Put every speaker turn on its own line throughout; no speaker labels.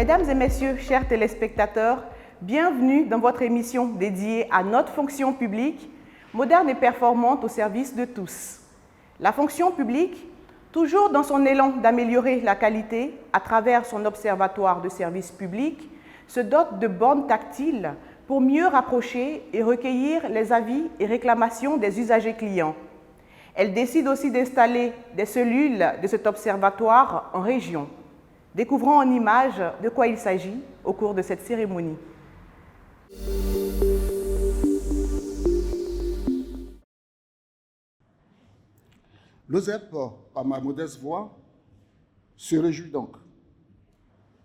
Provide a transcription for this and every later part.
Mesdames et messieurs, chers téléspectateurs, bienvenue dans votre émission dédiée à notre fonction publique, moderne et performante au service de tous. La fonction publique, toujours dans son élan d'améliorer la qualité à travers son observatoire de services publics, se dote de bornes tactiles pour mieux rapprocher et recueillir les avis et réclamations des usagers clients. Elle décide aussi d'installer des cellules de cet observatoire en région. Découvrons en images de quoi il s'agit au cours de cette cérémonie.
L'OSEP, par ma modeste voix, se réjouit donc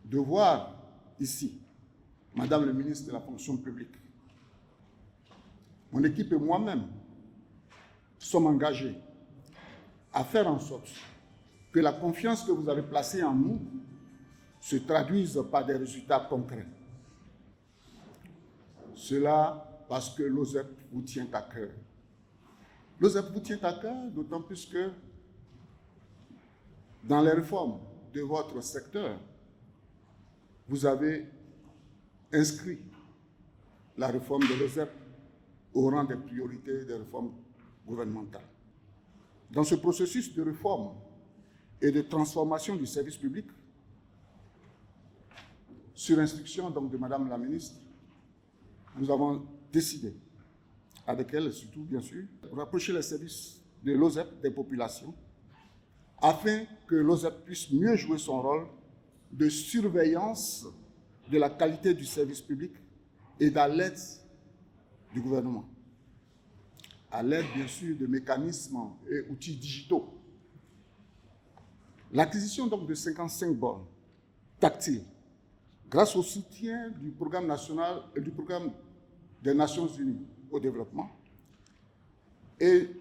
de voir ici Madame le ministre de la fonction publique. Mon équipe et moi-même sommes engagés à faire en sorte que la confiance que vous avez placée en nous se traduise par des résultats concrets. Cela parce que l'OSEP vous tient à cœur. L'OSEP vous tient à cœur, d'autant plus que dans les réformes de votre secteur, vous avez inscrit la réforme de l'OSEP au rang des priorités des réformes gouvernementales. Dans ce processus de réforme et de transformation du service public, sur instruction donc de Madame la ministre, nous avons décidé, avec elle surtout bien sûr, de rapprocher les services de l'OSEP des populations afin que l'OSEP puisse mieux jouer son rôle de surveillance de la qualité du service public et à l'aide du gouvernement, à l'aide bien sûr de mécanismes et outils digitaux. L'acquisition donc de 55 bornes tactiles, grâce au soutien du programme national et du programme des Nations Unies au développement et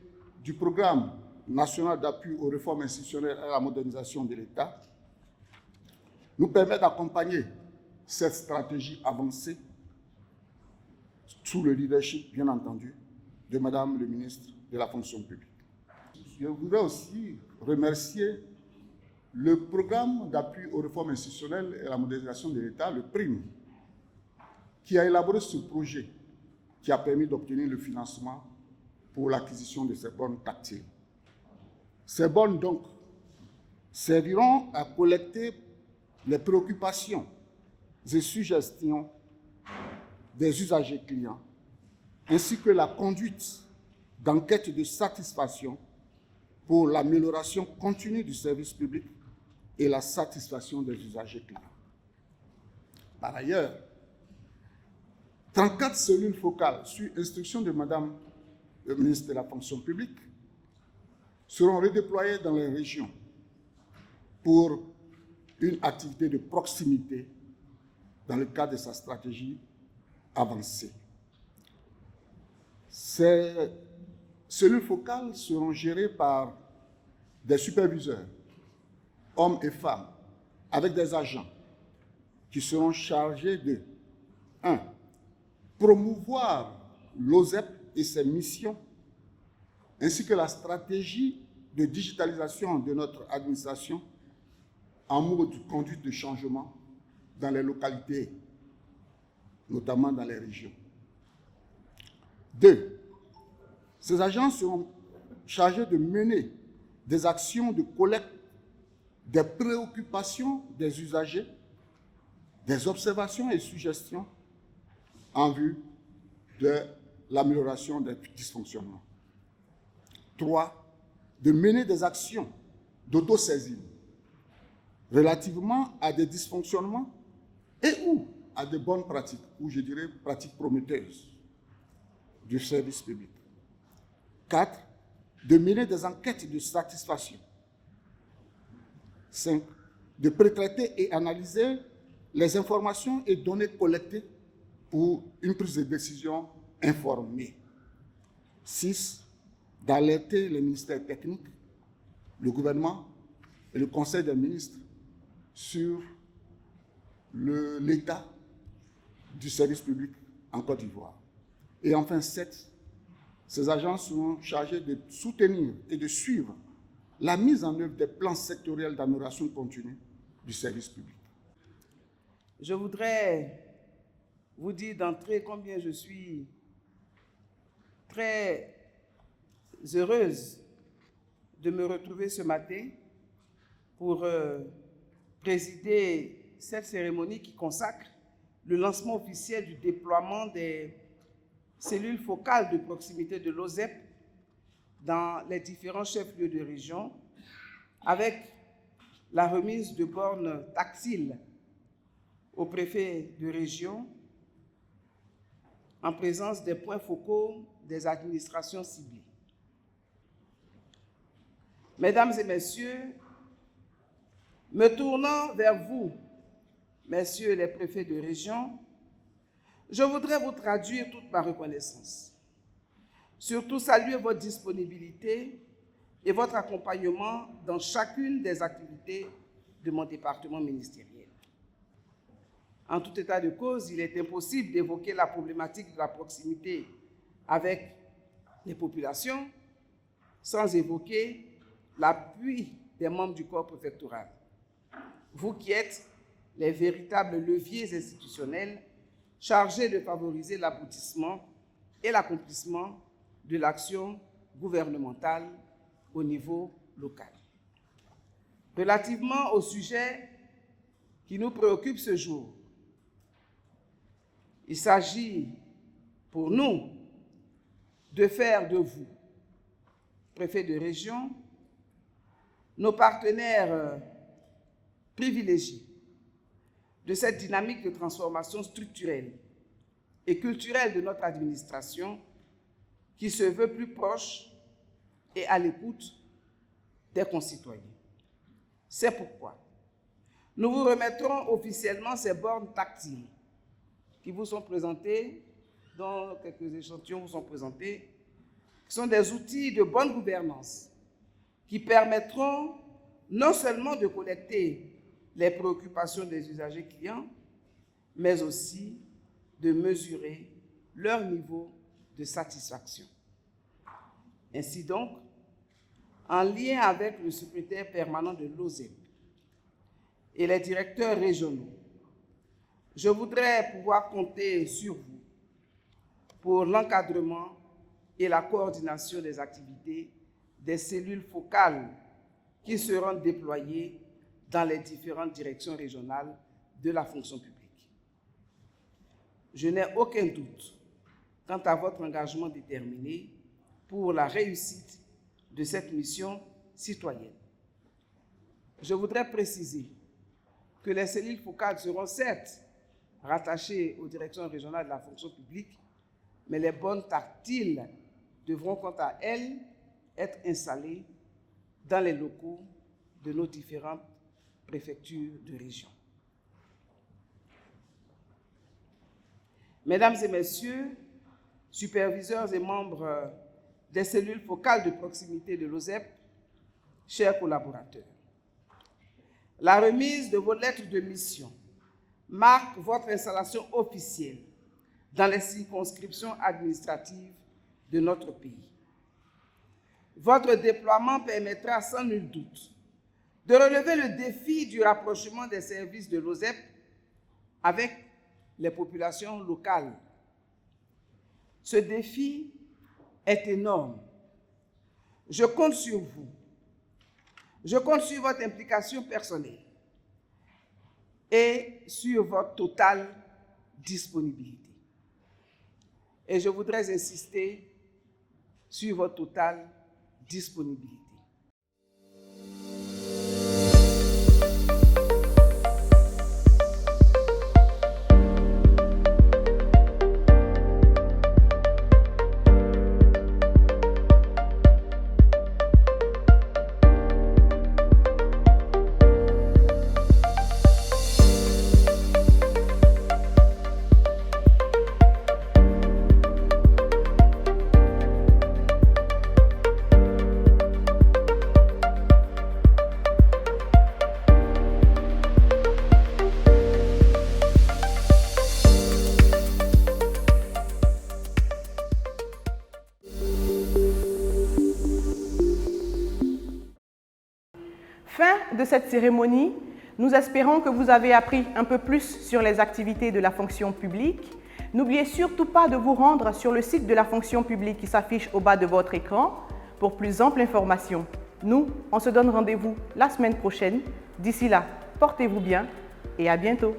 du programme national d'appui aux réformes institutionnelles et à la modernisation de l'État, nous permet d'accompagner cette stratégie avancée sous le leadership, bien entendu, de Madame le ministre de la fonction publique. Je voudrais aussi remercier le programme d'appui aux réformes institutionnelles et à la modernisation de l'État, le PRIM, qui a élaboré ce projet qui a permis d'obtenir le financement pour l'acquisition de ces bornes tactiles. Ces bornes, donc, serviront à collecter les préoccupations et suggestions des usagers clients, ainsi que la conduite d'enquêtes de satisfaction pour l'amélioration continue du service public et la satisfaction des usagers clients. Par ailleurs, 34 cellules focales, sur instruction de Madame le ministre de la fonction publique, seront redéployées dans les régions pour une activité de proximité dans le cadre de sa stratégie avancée. Ces cellules focales seront gérées par des superviseurs, hommes et femmes, avec des agents qui seront chargés de 1. Promouvoir l'OSEP et ses missions, ainsi que la stratégie de digitalisation de notre administration en mode de conduite de changement dans les localités, notamment dans les régions. 2. Ces agents seront chargés de mener des actions de collecte des préoccupations des usagers, des observations et suggestions en vue de l'amélioration des dysfonctionnements. 3. De mener des actions d'autosaisine relativement à des dysfonctionnements et ou à de bonnes pratiques, ou je dirais pratiques prometteuses du service public. 4. De mener des enquêtes de satisfaction. 5. De prétraiter et analyser les informations et données collectées pour une prise de décision informée. 6. D'alerter les ministères techniques, le gouvernement et le Conseil des ministres sur l'état du service public en Côte d'Ivoire. Et enfin, 7. Ces agents seront chargés de soutenir et de suivre la mise en œuvre des plans sectoriels d'amélioration continue du service public.
Je voudrais vous dire d'entrée combien je suis très heureuse de me retrouver ce matin pour présider cette cérémonie qui consacre le lancement officiel du déploiement des cellules focales de proximité de l'OSEP dans les différents chefs-lieux de région, avec la remise de bornes tactiles au préfet de région en présence des points focaux des administrations ciblées. Mesdames et messieurs, me tournant vers vous, messieurs les préfets de région, je voudrais vous traduire toute ma reconnaissance. Surtout saluer votre disponibilité et votre accompagnement dans chacune des activités de mon département ministériel. En tout état de cause, il est impossible d'évoquer la problématique de la proximité avec les populations sans évoquer l'appui des membres du corps préfectoral. Vous qui êtes les véritables leviers institutionnels chargés de favoriser l'aboutissement et l'accomplissement de l'action gouvernementale au niveau local. Relativement au sujet qui nous préoccupe ce jour, il s'agit pour nous de faire de vous, préfets de région, nos partenaires privilégiés de cette dynamique de transformation structurelle et culturelle de notre administration qui se veut plus proche et à l'écoute des concitoyens. C'est pourquoi nous vous remettrons officiellement ces bornes tactiles qui vous sont présentées, dont quelques échantillons vous sont présentés, qui sont des outils de bonne gouvernance qui permettront non seulement de collecter les préoccupations des usagers clients, mais aussi de mesurer leur niveau de satisfaction. Ainsi donc, en lien avec le secrétaire permanent de l'OSEP et les directeurs régionaux, je voudrais pouvoir compter sur vous pour l'encadrement et la coordination des activités des cellules focales qui seront déployées dans les différentes directions régionales de la fonction publique. Je n'ai aucun doute quant à votre engagement déterminé pour la réussite de cette mission citoyenne. Je voudrais préciser que les cellules focales seront certes rattachées aux directions régionales de la fonction publique, mais les bornes tactiles devront quant à elles être installées dans les locaux de nos différentes préfectures de région. Mesdames et messieurs, superviseurs et membres des cellules focales de proximité de l'OSEP, chers collaborateurs, la remise de vos lettres de mission marque votre installation officielle dans les circonscriptions administratives de notre pays. Votre déploiement permettra sans nul doute de relever le défi du rapprochement des services de l'OSEP avec les populations locales. Ce défi est énorme. Je compte sur vous. Je compte sur votre implication personnelle et sur votre totale disponibilité. Et je voudrais insister sur votre totale disponibilité.
Fin de cette cérémonie, Nous espérons que vous avez appris un peu plus sur les activités de la fonction publique. N'oubliez surtout pas de vous rendre sur le site de la fonction publique qui s'affiche au bas de votre écran pour plus ample information. Nous, on se donne rendez-vous la semaine prochaine. D'ici là, portez-vous bien et à bientôt.